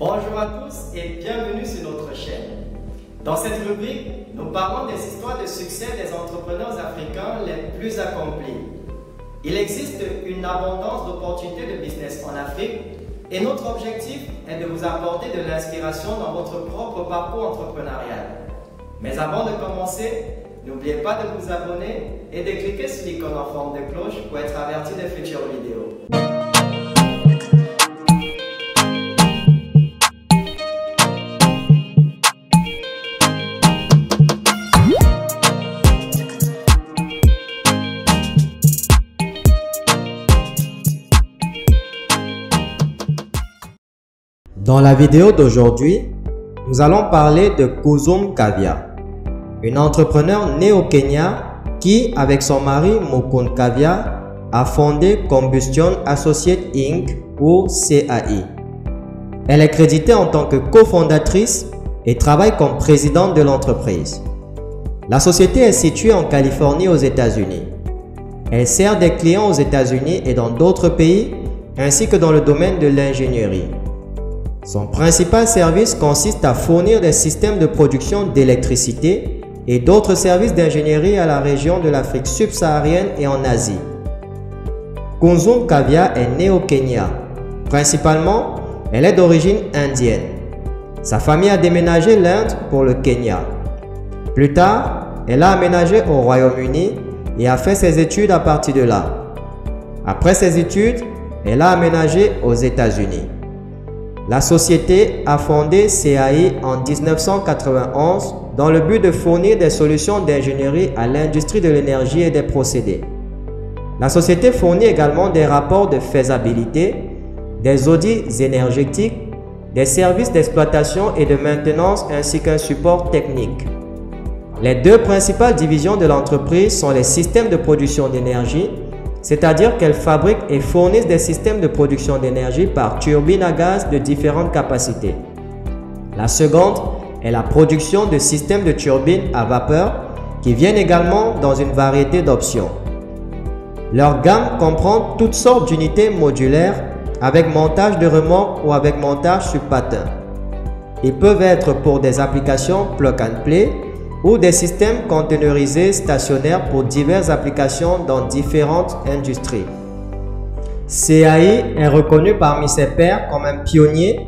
Bonjour à tous et bienvenue sur notre chaîne. Dans cette rubrique, nous parlons des histoires de succès des entrepreneurs africains les plus accomplis. Il existe une abondance d'opportunités de business en Afrique et notre objectif est de vous apporter de l'inspiration dans votre propre parcours entrepreneurial. Mais avant de commencer, n'oubliez pas de vous abonner et de cliquer sur l'icône en forme de cloche pour être averti des futures vidéos. Dans la vidéo d'aujourd'hui, nous allons parler de Kuzum Kavya, une entrepreneure née au Kenya qui, avec son mari Mukund Kavya, a fondé Combustion Associates Inc. ou CAI. Elle est créditée en tant que cofondatrice et travaille comme présidente de l'entreprise. La société est située en Californie aux États-Unis. Elle sert des clients aux États-Unis et dans d'autres pays, ainsi que dans le domaine de l'ingénierie. Son principal service consiste à fournir des systèmes de production d'électricité et d'autres services d'ingénierie à la région de l'Afrique subsaharienne et en Asie. Kuzum Kavya est née au Kenya. Principalement, elle est d'origine indienne. Sa famille a déménagé l'Inde pour le Kenya. Plus tard, elle a aménagé au Royaume-Uni et a fait ses études à partir de là. Après ses études, elle a aménagé aux États-Unis. La société a fondé CAI en 1991 dans le but de fournir des solutions d'ingénierie à l'industrie de l'énergie et des procédés. La société fournit également des rapports de faisabilité, des audits énergétiques, des services d'exploitation et de maintenance ainsi qu'un support technique. Les deux principales divisions de l'entreprise sont les systèmes de production d'énergie, c'est-à-dire qu'elles fabriquent et fournissent des systèmes de production d'énergie par turbine à gaz de différentes capacités. La seconde est la production de systèmes de turbines à vapeur qui viennent également dans une variété d'options. Leur gamme comprend toutes sortes d'unités modulaires avec montage de remorque ou avec montage sur patin. Ils peuvent être pour des applications plug and play ou des systèmes conteneurisés stationnaires pour diverses applications dans différentes industries. CAI est reconnu parmi ses pairs comme un pionnier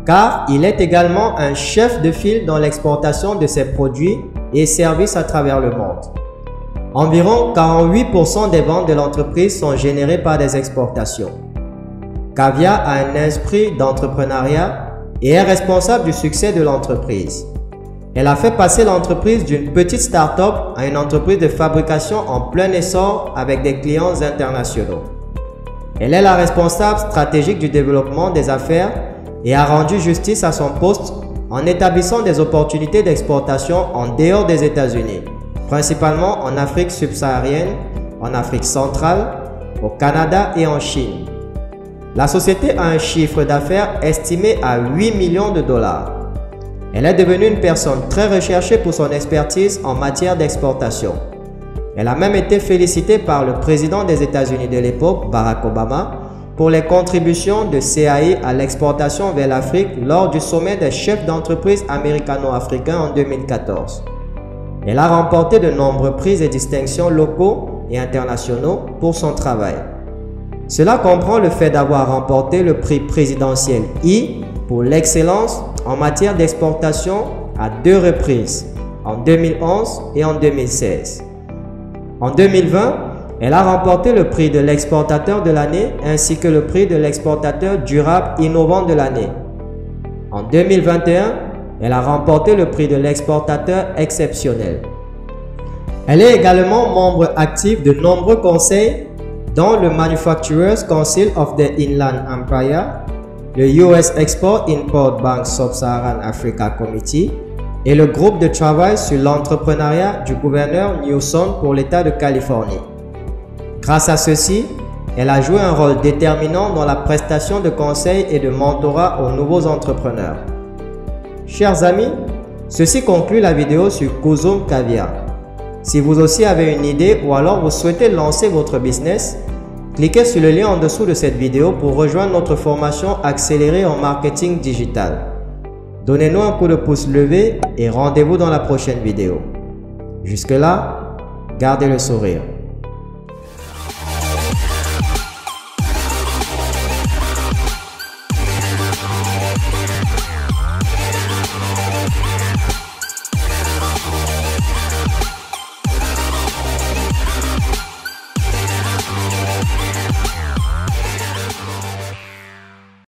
car il est également un chef de file dans l'exportation de ses produits et services à travers le monde. Environ 48% des ventes de l'entreprise sont générées par des exportations. Kavya a un esprit d'entrepreneuriat et est responsable du succès de l'entreprise. Elle a fait passer l'entreprise d'une petite start-up à une entreprise de fabrication en plein essor avec des clients internationaux. Elle est la responsable stratégique du développement des affaires et a rendu justice à son poste en établissant des opportunités d'exportation en dehors des États-Unis, principalement en Afrique subsaharienne, en Afrique centrale, au Canada et en Chine. La société a un chiffre d'affaires estimé à 8 millions de dollars. Elle est devenue une personne très recherchée pour son expertise en matière d'exportation. Elle a même été félicitée par le président des États-Unis de l'époque, Barack Obama, pour les contributions de CAI à l'exportation vers l'Afrique lors du sommet des chefs d'entreprise américano-africains en 2014. Elle a remporté de nombreux prix et distinctions locaux et internationaux pour son travail. Cela comprend le fait d'avoir remporté le prix présidentiel I pour l'excellence en matière d'exportation à 2 reprises, en 2011 et en 2016. En 2020, elle a remporté le prix de l'exportateur de l'année ainsi que le prix de l'exportateur durable innovant de l'année. En 2021, elle a remporté le prix de l'exportateur exceptionnel. Elle est également membre actif de nombreux conseils dont le Manufacturers Council of the Inland Empire, le US Export-Import Bank Sub-Saharan Africa Committee et le groupe de travail sur l'entrepreneuriat du gouverneur Newsom pour l'État de Californie. Grâce à ceci, elle a joué un rôle déterminant dans la prestation de conseils et de mentorat aux nouveaux entrepreneurs. Chers amis, ceci conclut la vidéo sur Kuzum Kavya. Si vous aussi avez une idée ou alors vous souhaitez lancer votre business, Cliquez sur le lien en dessous de cette vidéo pour rejoindre notre formation accélérée en marketing digital. Donnez-nous un coup de pouce levé et rendez-vous dans la prochaine vidéo. Jusque-là, gardez le sourire.